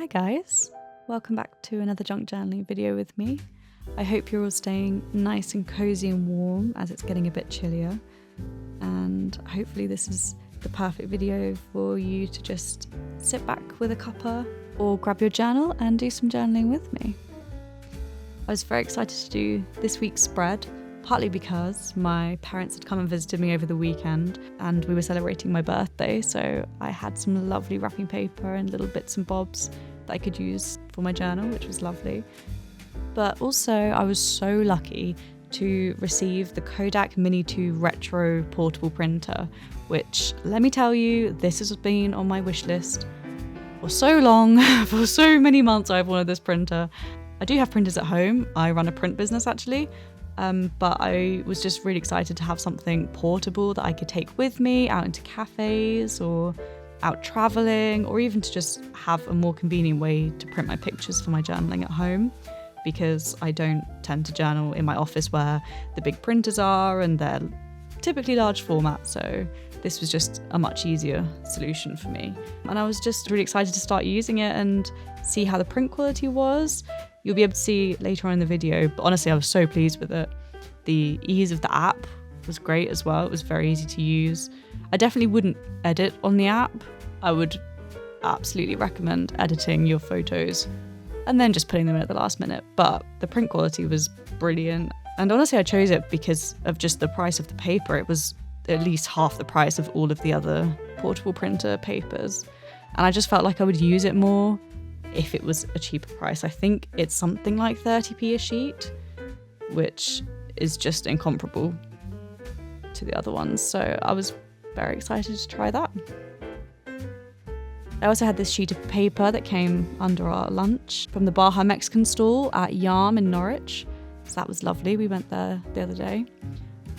Hi guys, welcome back to another junk journaling video with me. I hope you're all staying nice and cozy and warm as it's getting a bit chillier, and hopefully this is the perfect video for you to just sit back with a cuppa or grab your journal and do some journaling with me. I was very excited to do this week's spread, partly because my parents had come and visited me over the weekend and we were celebrating my birthday, so I had some lovely wrapping paper and little bits and bobs that I could use for my journal, which was lovely. But also I was so lucky to receive the Kodak Mini 2 Retro portable printer, which, let me tell you, this has been on my wish list for so long. For so many months I've wanted this printer. I do have printers at home. I run a print business actually. But I was just really excited to have something portable that I could take with me out into cafes or out traveling, or even to just have a more convenient way to print my pictures for my journaling at home, because I don't tend to journal in my office where the big printers are and they're typically large format, so this was just a much easier solution for me. And I was just really excited to start using it and see how the print quality was. You'll be able to see later on in the video, but honestly I was so pleased with it. The ease of the app was great as well. It was very easy to use. I definitely wouldn't edit on the app. I would absolutely recommend editing your photos and then just putting them in at the last minute, but the print quality was brilliant. And honestly I chose it because of just the price of the paper. It was at least half the price of all of the other portable printer papers, and I just felt like I would use it more if it was a cheaper price. I think it's something like 30p a sheet, which is just incomparable to the other ones. So I was very excited to try that. I also had this sheet of paper that came under our lunch from the Baja Mexican stall at Yarm in Norwich. So that was lovely. We went there the other day.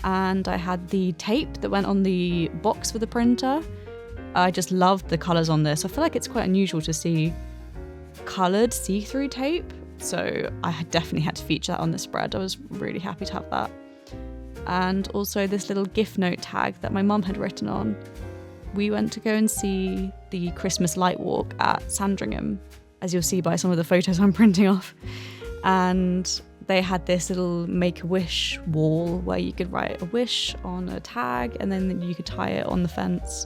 And I had the tape that went on the box for the printer. I just loved the colours on this. I feel like it's quite unusual to see coloured see-through tape, so I definitely had to feature that on the spread. I was really happy to have that. And also this little gift note tag that my mum had written on. We went to go and see the Christmas light walk at Sandringham, as you'll see by some of the photos I'm printing off, and they had this little make-a-wish wall where you could write a wish on a tag and then you could tie it on the fence.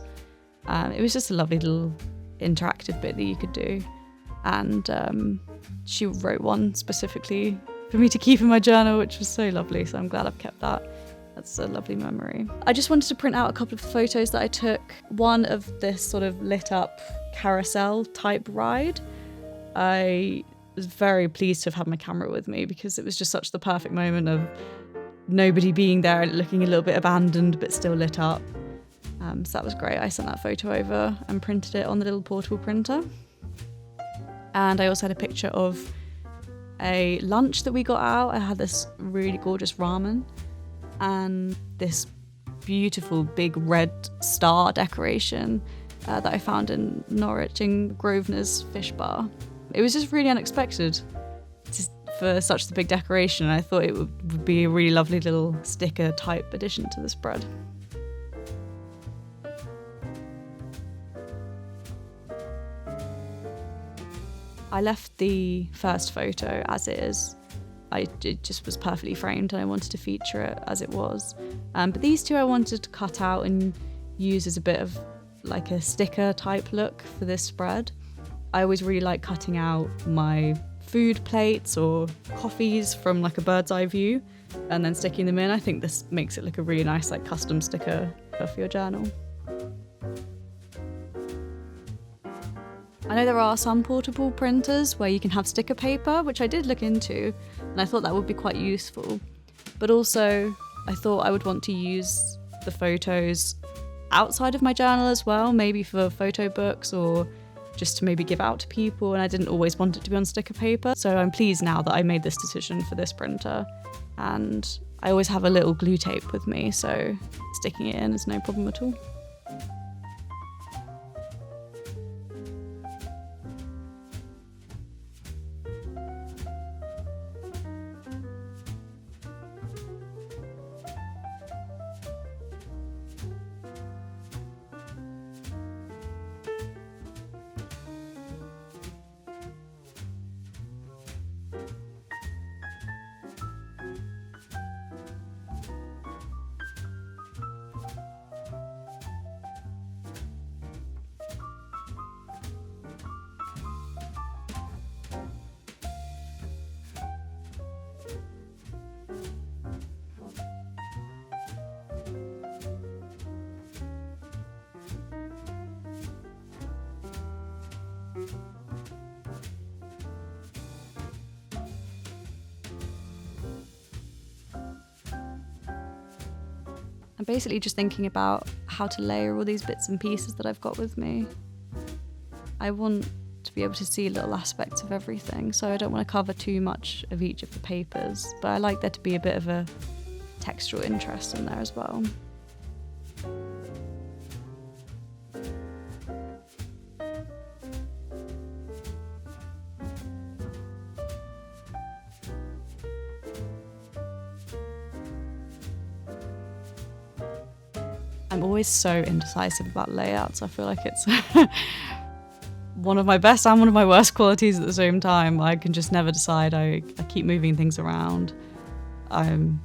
It was just a lovely little interactive bit that you could do. And she wrote one specifically for me to keep in my journal, which was so lovely, so I'm glad I've kept that. That's a lovely memory. I just wanted to print out a couple of photos that I took. One of this sort of lit up carousel type ride. I was very pleased to have had my camera with me because it was just such the perfect moment of nobody being there and looking a little bit abandoned but still lit up. So that was great. I sent that photo over and printed it on the little portable printer. And I also had a picture of a lunch that we got out. I had this really gorgeous ramen and this beautiful big red star decoration that I found in Norwich in Grosvenor's Fish Bar. It was just really unexpected for such a big decoration. I thought it would be a really lovely little sticker type addition to the spread. I left the first photo as it is. It just was perfectly framed and I wanted to feature it as it was. But these two I wanted to cut out and use as a bit of like a sticker type look for this spread. I always really like cutting out my food plates or coffees from like a bird's eye view and then sticking them in. I think this makes it look a really nice like custom sticker for your journal. I know there are some portable printers where you can have sticker paper, which I did look into, and I thought that would be quite useful. But also, I thought I would want to use the photos outside of my journal as well, maybe for photo books or just to maybe give out to people, and I didn't always want it to be on sticker paper. So I'm pleased now that I made this decision for this printer, and I always have a little glue tape with me, so sticking it in is no problem at all. I'm basically just thinking about how to layer all these bits and pieces that I've got with me. I want to be able to see little aspects of everything, so I don't want to cover too much of each of the papers, but I like there to be a bit of a textural interest in there as well. I'm always so indecisive about layouts. I feel like it's one of my best and one of my worst qualities at the same time. I can just never decide. I keep moving things around. I'm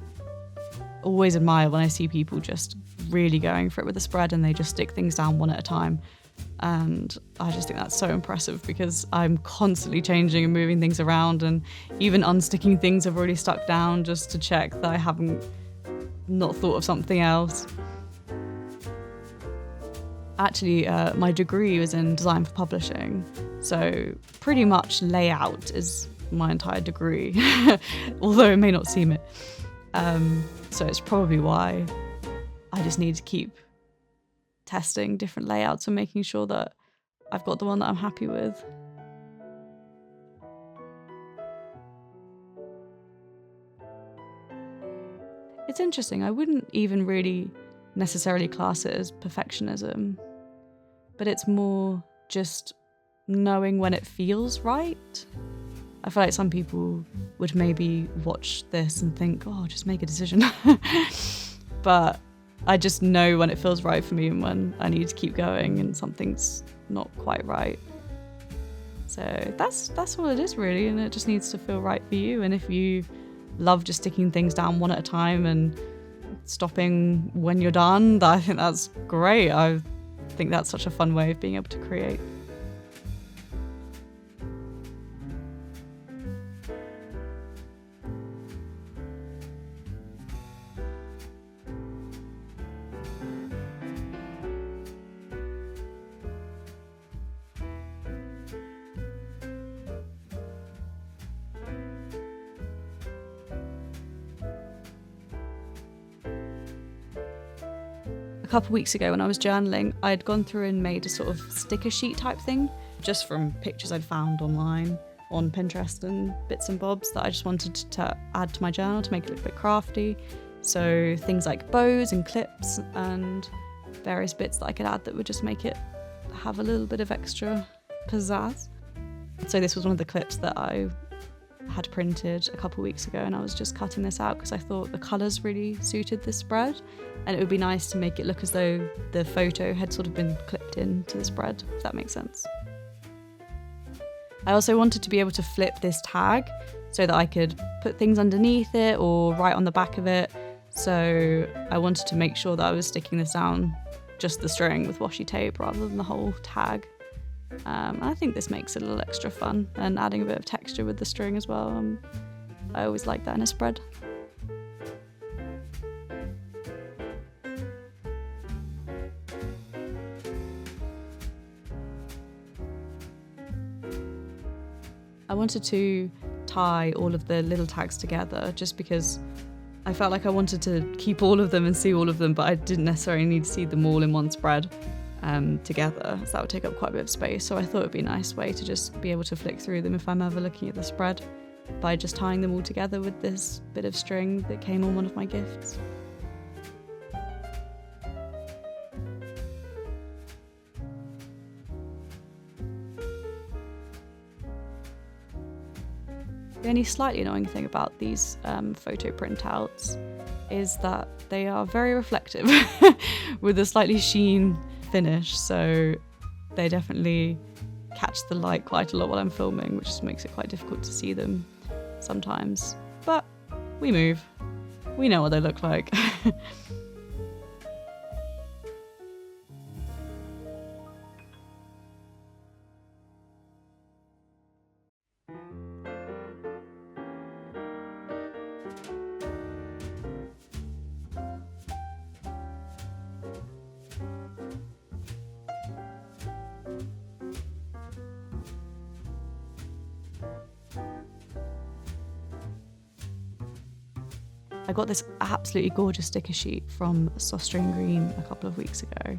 always admire when I see people just really going for it with a spread and they just stick things down one at a time. And I just think that's so impressive because I'm constantly changing and moving things around, and even unsticking things I've already stuck down just to check that I haven't not thought of something else. Actually, my degree was in design for publishing, so pretty much layout is my entire degree, although it may not seem it. So it's probably why I just need to keep testing different layouts and making sure that I've got the one that I'm happy with. It's interesting, I wouldn't even really necessarily class it as perfectionism, but it's more just knowing when it feels right. I feel like some people would maybe watch this and think, oh, just make a decision. But I just know when it feels right for me and when I need to keep going and something's not quite right. So that's all it is really, and it just needs to feel right for you. And if you love just sticking things down one at a time and stopping when you're done, I think that's great. I think that's such a fun way of being able to create. A couple of weeks ago when I was journaling, I'd gone through and made a sort of sticker sheet type thing, just from pictures I'd found online on Pinterest and bits and bobs that I just wanted to add to my journal to make it look a bit crafty. So things like bows and clips and various bits that I could add that would just make it have a little bit of extra pizzazz. So this was one of the clips that I had printed a couple of weeks ago, and I was just cutting this out because I thought the colours really suited this spread, and it would be nice to make it look as though the photo had sort of been clipped into the spread, if that makes sense. I also wanted to be able to flip this tag so that I could put things underneath it or write on the back of it. So I wanted to make sure that I was sticking this down just the string with washi tape rather than the whole tag. And I think this makes it a little extra fun, and adding a bit of texture with the string as well. I always like that in a spread. I wanted to tie all of the little tags together just because I felt like I wanted to keep all of them and see all of them, but I didn't necessarily need to see them all in one spread together, so that would take up quite a bit of space. So I thought it would be a nice way to just be able to flick through them if I'm ever looking at the spread by just tying them all together with this bit of string that came on one of my gifts. The only slightly annoying thing about these photo printouts is that they are very reflective with a slightly sheen finish, so they definitely catch the light quite a lot while I'm filming, which just makes it quite difficult to see them sometimes. But we move. We know what they look like. I got this absolutely gorgeous sticker sheet from Sostering Green a couple of weeks ago.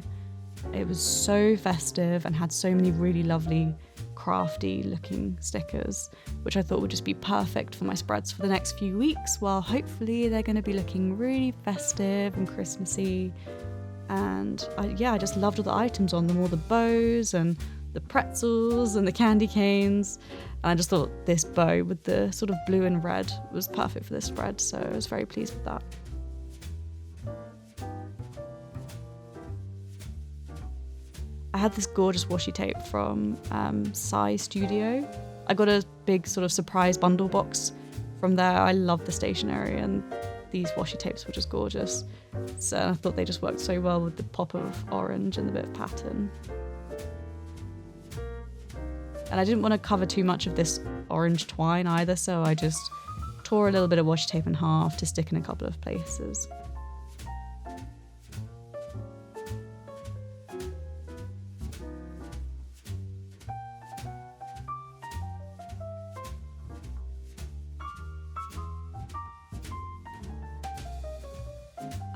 It was so festive and had so many really lovely crafty looking stickers, which I thought would just be perfect for my spreads for the next few weeks, while hopefully they're going to be looking really festive and Christmassy. And I just loved all the items on them, all the bows and the pretzels and the candy canes. And I just thought this bow with the sort of blue and red was perfect for this spread, so I was very pleased with that. I had this gorgeous washi tape from Sai Studio. I got a big sort of surprise bundle box from there. I love the stationery, and these washi tapes were just gorgeous. So I thought they just worked so well with the pop of orange and the bit of pattern. And I didn't want to cover too much of this orange twine either, so I just tore a little bit of washi tape in half to stick in a couple of places.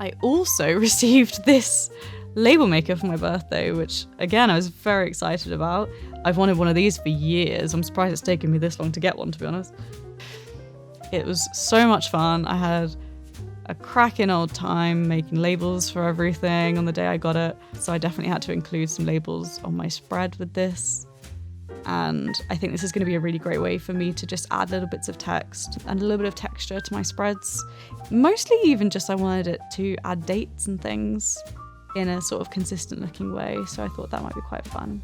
I also received this label maker for my birthday, which again I was very excited about. I've wanted one of these for years. I'm surprised it's taken me this long to get one, to be honest. It was so much fun. I had a cracking old time making labels for everything on the day I got it, so I definitely had to include some labels on my spread with this. And I think this is going to be a really great way for me to just add little bits of text and a little bit of texture to my spreads. Mostly even just I wanted it to add dates and things in a sort of consistent looking way, so I thought that might be quite fun.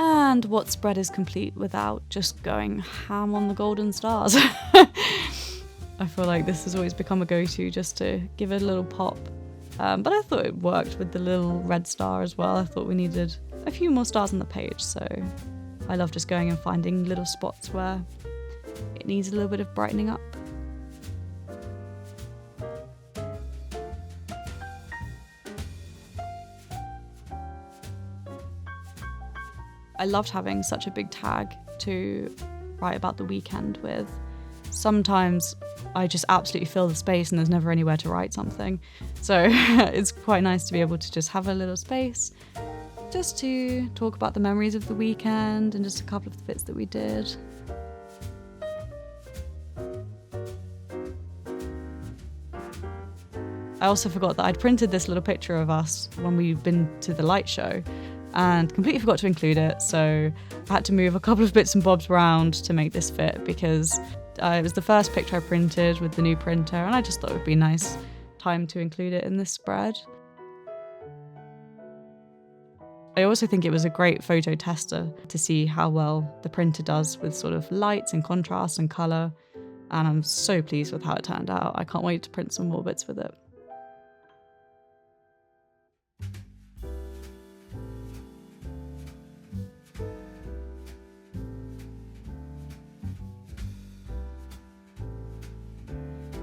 And what spread is complete without just going ham on the golden stars? I feel like this has always become a go-to just to give it a little pop. But I thought it worked with the little red star as well. I thought we needed a few more stars on the page, so I love just going and finding little spots where it needs a little bit of brightening up. I loved having such a big tag to write about the weekend with. Sometimes I just absolutely fill the space and there's never anywhere to write something. So it's quite nice to be able to just have a little space just to talk about the memories of the weekend and just a couple of the bits that we did. I also forgot that I'd printed this little picture of us when we'd been to the light show and completely forgot to include it, so I had to move a couple of bits and bobs around to make this fit because it was the first picture I printed with the new printer, and I just thought it would be a nice time to include it in this spread. I also think it was a great photo tester to see how well the printer does with sort of lights and contrast and colour, and I'm so pleased with how it turned out. I can't wait to print some more bits with it.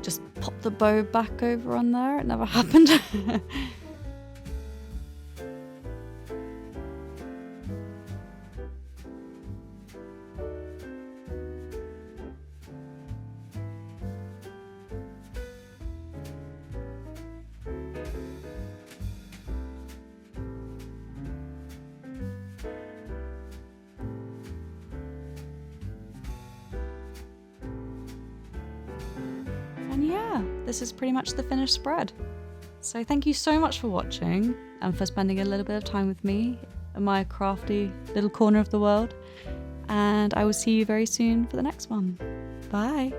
Just pop the bow back over on there, it never happened. And yeah, this is pretty much the finished spread. So thank you so much for watching and for spending a little bit of time with me in my crafty little corner of the world. And I will see you very soon for the next one. Bye.